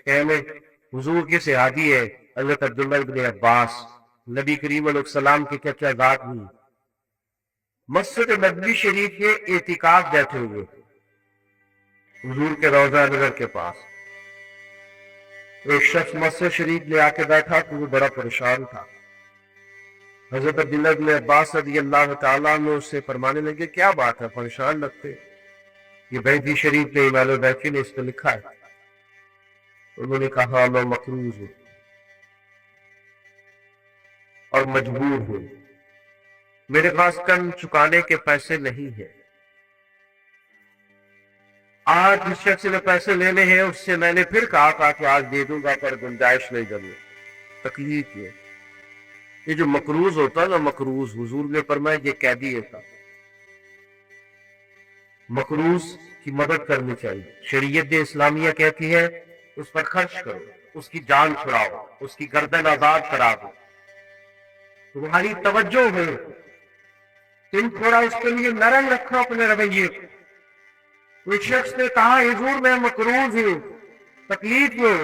میں حضور کے صحابی ہے حضرت عبداللہ ابن عباس، نبی کریم علیہ السلام کے چچا زاد ہوئی، مسجد نبوی شریف کے اعتکاف بیٹھے ہوئے حضور کے روضہ انور کے پاس۔ ایک شخص مسجد شریف لے آ کے بیٹھا تو وہ بڑا پریشان تھا۔ حضرت عبداللہ بن عباس رضی اللہ تعالیٰ عنہ اس سے فرمانے لگے کیا بات ہے، پریشان لگتے؟ یہ بیدی شریف نے امام البیقی نے اس پہ لکھا ہے۔ انہوں نے کہا میں مقروض ہوں اور مجبور ہوں، میرے پاس قرض چکانے کے پیسے نہیں ہیں، آج جس شخص سے پیسے لینے ہیں اس سے میں نے پھر کہا کہ آج دے دوں گا پر گنجائش نہیں کرنی، تکلیف یہ جو مقروض ہوتا ہے نا، مقروض حضور نے فرمایا یہ قیدی تھا، مقروض کی مدد کرنی چاہیے۔ شریعت اسلامیہ کہتی ہے اس پر خرچ کرو، اس کی جان چھڑاؤ، اس کی گردن آزاد کرا دو، تمہاری توجہ ہے، تم تھوڑا اس کے لیے نرم رکھو اپنے رویے کو۔ کوئی شخص نے کہا حضور میں مقروض ہوں، تکلیف میں،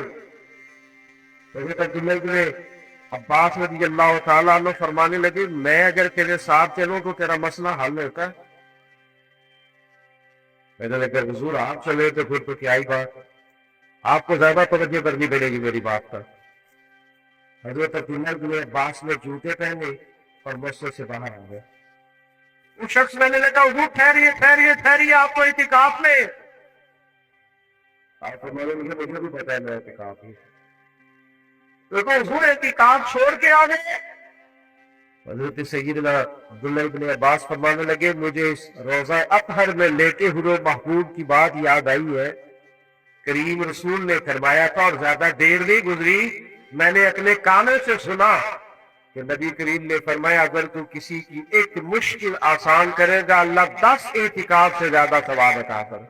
حضرت عبداللہ بن عباس رضی اللہ تعالیٰ عنہ فرمانے لگے میں اگر تیرے ساتھ چلوں تو تیرا مسئلہ حل ہوتا ہے۔ میں نے کہا حضور آپ چلے تو پھر تو کیا ہی بات، آپ کو زیادہ توجہ کرنی پڑے گی میری بات پر۔ حضرت عبداللہ بن عباس نے جوتے پہنے اور مسجد سے باہر آ گئے۔ وہ شخص میں نے کہا حضور ٹھہریے آپ تو اعتکاف میں، آپ ہمارے مجھے بھی پتا ہے میں اعتکاف میں، دیکھو حضور اعتکاف چھوڑ کے آ گئے۔ حضرت سیدنا عبداللہ بن عباس فرمانے لگے مجھے اس روضہ اطہر میں لیٹے ہوئے محبوب کی بات یاد آئی ہے، کریم رسول نے فرمایا تھا اور زیادہ دیر نہیں گزری میں نے اپنے کانوں سے سنا کہ نبی کریم نے فرمایا اگر تو کسی کی ایک مشکل آسان کرے گا اللہ 10 اعتکاف سے زیادہ ثواب عطا کرے۔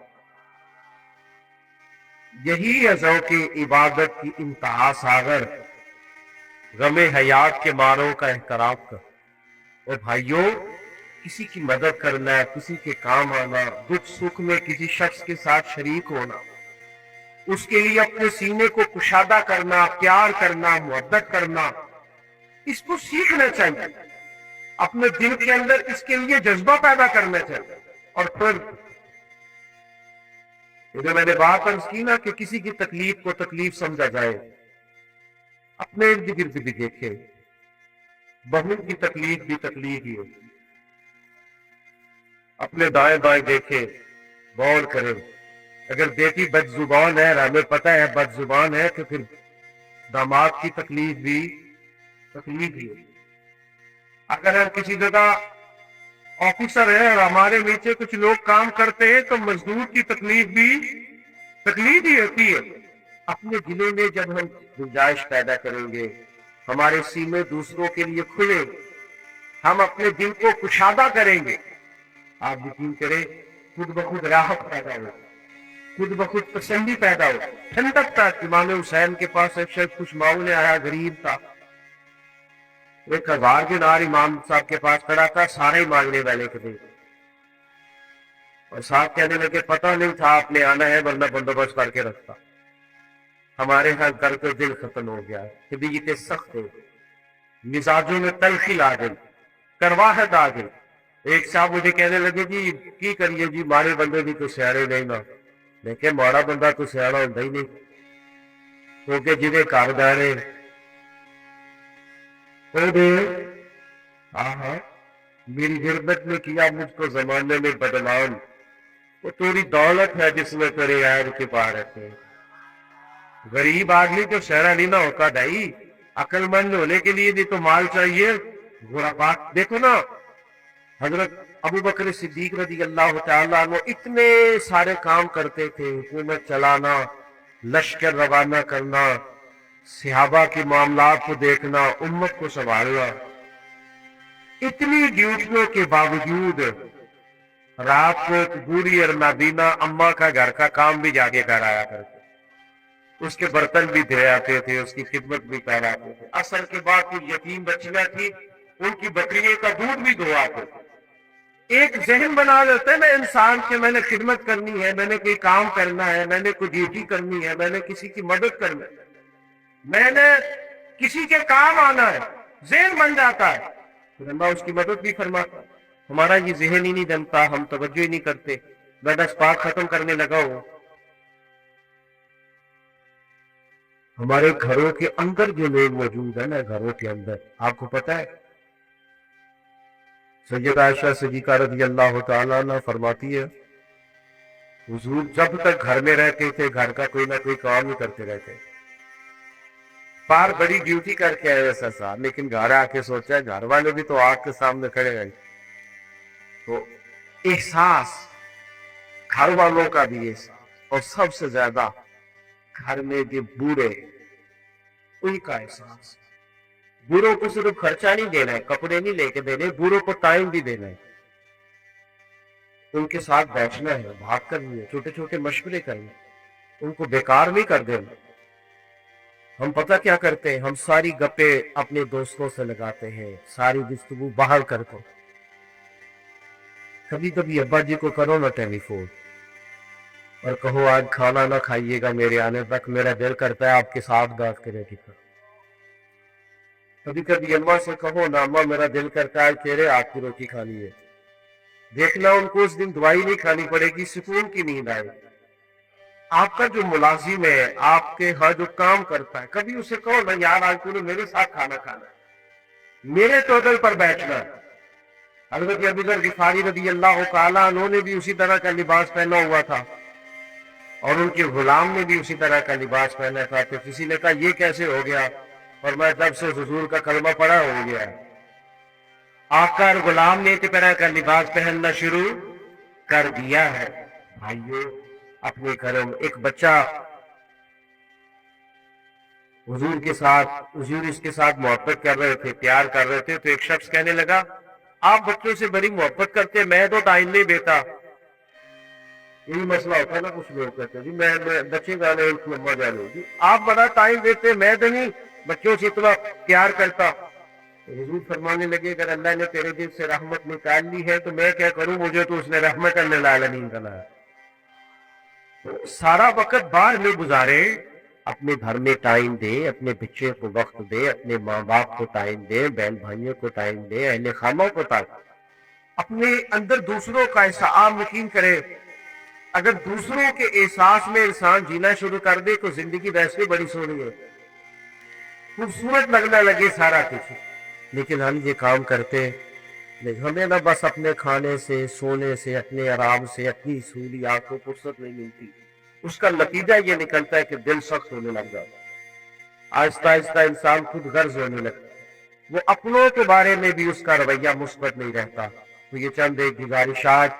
یہی ہے ذوق عبادت کی انتہا ساغر، غم حیات کے ماروں کا احترام کر۔ اور بھائیوں کسی کی مدد کرنا، کسی کے کام آنا، دکھ سکھ میں کسی شخص کے ساتھ شریک ہونا، اس کے لیے اپنے سینے کو کشادہ کرنا، پیار کرنا، محبت کرنا، اس کو سیکھنا چاہیے، اپنے دل کے اندر اس کے لیے جذبہ پیدا کرنا چاہیے۔ اور پھر جو میں نے بات عرض کی نا کہ کسی کی تکلیف کو تکلیف سمجھا جائے، اپنے ارد گرد بھی دیکھے، بہو کی تکلیف بھی تکلیف ہی ہوتی، اپنے دائیں بائیں دیکھے، غور کرے، اگر بیٹی بد زبان ہے، ہمیں پتہ ہے بد زبان ہے، تو پھر داماد کی تکلیف بھی تکلیف ہی ہوتی۔ اگر ہم کسی جگہ آفیسر ہے اور ہمارے نیچے کچھ لوگ کام کرتے ہیں تو مزدور کی تکلیف بھی تکلیف ہی ہوتی ہے۔ اپنے دلوں میں جب ہم گنجائش پیدا کریں گے، ہمارے سینے دوسروں کے لیے کھلے، ہم اپنے دل کو کشادہ کریں گے، آپ یقین کریں خود بخود راحت پیدا ہو، خود بخود تسلی پیدا ہو، ٹھنڈک تک۔ امام حسین کے پاس ایک شخص کچھ مانگنے آیا، غریب تھا، 1000 دینار امام صاحب کے پاس کھڑا تھا، سارے مانگنے والے کے دے، اور صاحب کہنے لگے پتہ نہیں تھا آپ نے آنا ہے ورنہ بندوبست کر کے رکھتا۔ ہمارے ہاں کر کے دل ختم ہو گیا، طبیعتیں سخت ہو گئی، مزاجوں میں تلخی آ گئی، کرواہٹ آ گئی۔ ایک صاحب مجھے کہنے لگے جی کی کریے جی مارے بندے بھی تو سیاڑے نہیں نا، لیکن مارا بندہ تو سیاڑا ہوتا ہی نہیں، کیونکہ جنہیں گھر دارے میری غربت نے کیا مجھ کو زمانے میں بدنام، وہ تیری دولت ہے جس میں تیرے عیب کے پا رہتے ہیں۔ غریب آدمی تو شہرا نہیں نہ ہوتا بھائی، عقل مند ہونے کے لیے بھی تو مال چاہیے۔ غربا دیکھو نا، حضرت ابو بکر صدیق رضی اللہ تعالیٰ عنہ اتنے سارے کام کرتے تھے، حکومت چلانا، لشکر روانہ کرنا، صحابہ کے معاملات کو دیکھنا، امت کو سنبھالنا، اتنی ڈیوٹیوں کے باوجود رات کو بوڑھی اور نابینا اماں کا گھر کا کام بھی جا کے کر آیا کرتے، اس کے برتن بھی دھوے آتے تھے، اس کی خدمت بھی کر آتے تھے۔ عصر کے بعد کچھ یتیم بچیاں تھی، ان کی بکریوں کا دودھ بھی دھو آتے تھے۔ ایک ذہن بنا لیتے ہیں نا انسان کے میں نے خدمت کرنی ہے، میں نے کوئی کام کرنا ہے، میں نے کوئی ڈیوٹی کرنی ہے، میں نے کسی کی مدد کرنا ہے، میں نے کسی کے کام آنا ہے، ذہن بن جاتا ہے، پھر اللہ اس کی مدد بھی فرماتا ہے۔ ہمارا یہ ذہن ہی نہیں بنتا، ہم توجہ ہی نہیں کرتے، میں دس پاک ختم کرنے لگا ہوں۔ ہمارے گھروں کے اندر جو لوگ موجود ہیں نا، گھروں کے اندر، آپ کو پتا ہے سیدہ عائشہ صدیقہ رضی اللہ تعالیٰ عنہ فرماتی ہے حضور جب تک گھر میں رہتے تھے گھر کا کوئی نہ کوئی کام ہی کرتے رہتے، باہر بڑی ڈیوٹی کر کے آئے ویسا صاحب، لیکن گھر آ کے سوچا گھر والے بھی تو آگ کے سامنے کھڑے ہیں، تو احساس گھر والوں کا بھی احساس، اور سب سے زیادہ گھر میں جو بوڑھے ان کا احساس۔ بوڑھوں کو صرف خرچہ نہیں دینا ہے، کپڑے نہیں لے کے دینے، بوڑھوں کو ٹائم بھی دینا ہے، ان کے ساتھ بیٹھنا ہے، بات کرنی ہے، چھوٹے چھوٹے مشورے کرنے، ان کو بیکار نہیں کر دینا۔ ہم پتہ کیا کرتے ہیں، ہم ساری گپے اپنے دوستوں سے لگاتے ہیں، ساری گفتگو باہر کرتے ہیں۔ کبھی کبھی ابا جی کو کرو نا ٹیلی فون اور کہو آج کھانا نہ کھائیے گا میرے آنے تک، میرا دل کرتا ہے آپ کے ساتھ بات کرے کی۔ کبھی کبھی اماں سے کہو نا اماں میرا دل کرتا ہے تیرے ہاتھ کی روٹی کھانی ہے، دیکھنا ان کو اس دن دوائی نہیں کھانی پڑے گی، سکون کی نیند آئے۔ آپ کا جو ملازم ہے، آپ کے ہاں جو کام کرتا ہے، کبھی اسے کہو نا یار آج تو نے میرے ساتھ کھانا کھانا ہے، میرے ٹیبل پر بیٹھنا ہے۔ حضرت ابو ذر غفاری رضی اللہ تعالیٰ عنہ نے بھی اسی طرح کا لباس پہنا ہوا تھا، اور ان کے غلام نے بھی اسی طرح کا لباس پہنا تھا، تو کسی نے کہا یہ کیسے ہو گیا؟ اور میں جب سے حضور کا کلمہ پڑھا ہو گیا، آقا اور غلام نے اس طرح کا لباس پہننا شروع کر دیا ہے۔ بھائیو اپنے گھروں میں ایک بچہ حضور کے ساتھ، حضور اس کے ساتھ محبت کر رہے تھے، پیار کر رہے تھے، تو ایک شخص کہنے لگا آپ بچوں سے بڑی محبت کرتے، میں تو ٹائم نہیں دیتا۔ یہی مسئلہ ہوتا ہے نا، کچھ لوگ کہتے ہیں جی میں بچے جانے ان کی اماں جانے، جی آپ بڑا ٹائم دیتے، میں تو نہیں بچوں سے اتنا پیار کرتا۔ حضور فرمانے لگے اگر اللہ نے تیرے دل سے رحمت نکال لی ہے تو میں کیا کروں، مجھے تو اس نے رحمت للعالمین بنا ہے۔ سارا وقت باہر میں گزارے، اپنے گھر میں ٹائم دے، اپنے بچے کو وقت دے، اپنے ماں باپ کو ٹائم دے، بہن بھائیوں کو ٹائم دے، اہل خانہ کو ٹائم، اپنے اندر دوسروں کا احساس یقین کرے۔ اگر دوسروں کے احساس میں انسان جینا شروع کر دے تو زندگی ویسے بڑی سونی ہے، خوبصورت لگنے لگے سارا کچھ، لیکن ہم یہ کام کرتے ہمیں نہ بس اپنے کھانے سے، سونے سے، اپنے آرام سے، اپنی سہولیات کو فرصت نہیں ملتی، اس کا نتیجہ یہ نکلتا ہے کہ دل سخت ہونے لگ جاتا ہے، آہستہ آہستہ انسان خود غرض ہونے لگتا ہے، وہ اپنوں کے بارے میں بھی اس کا رویہ مثبت نہیں رہتا۔ تو یہ چند ایک گزارشات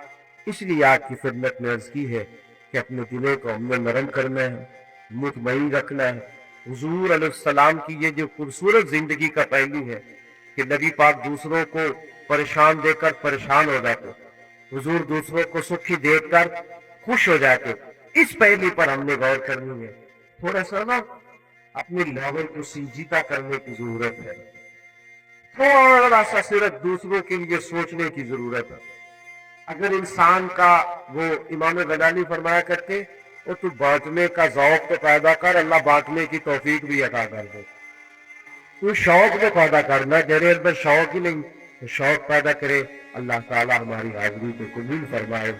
اس لیے آپ کی خدمت میں عرض کی ہے کہ اپنے دلوں کو ہم نے نرم کرنا ہے، مطمئن رکھنا ہے۔ حضور علیہ السلام کی یہ جو خوبصورت زندگی کا پہلو ہے کہ نبی پاک دوسروں کو پریشان دیکھ کر پریشان ہو جاتے، حضور دوسروں کو سکھی دیکھ کر خوش ہو جاتے، اس پہلو پر ہم نے غور کرنی ہے۔ تھوڑا سا نا اپنے لیول کو سنجیدہ کرنے کی ضرورت ہے، تھوڑا سا صرف دوسروں کے لیے سوچنے کی ضرورت ہے۔ اگر انسان کا وہ امام غزالی فرمایا کرتے وہ تو بانٹنے کا ذوق تو پیدا کر، اللہ بانٹنے کی توفیق بھی عطا کر دے۔ تو شوق میں پیدا کرنا، جرے اندر شوق ہی نہیں تو شوق پیدا کرے۔ اللہ تعالی ہماری حاضری کو قبول فرمائے،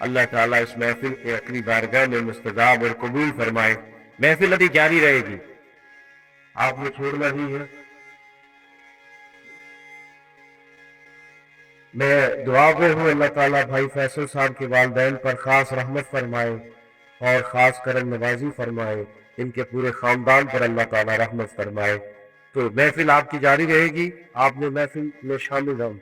اللہ تعالیٰ اس محفل کے اپنی بارگاہ میں مستجاب اور قبول فرمائے۔ محفل ابھی جاری رہے گی، آپ نے چھوڑنا نہیں ہے۔ میں دعا گو ہوں اللہ تعالیٰ بھائی فیصل صاحب کے والدین پر خاص رحمت فرمائے اور خاص کرم نوازی فرمائے، ان کے پورے خاندان پر اللہ تعالیٰ رحمت فرمائے۔ تو محفل آپ کی جاری رہے گی، آپ نے محفل میں شامل ہوں۔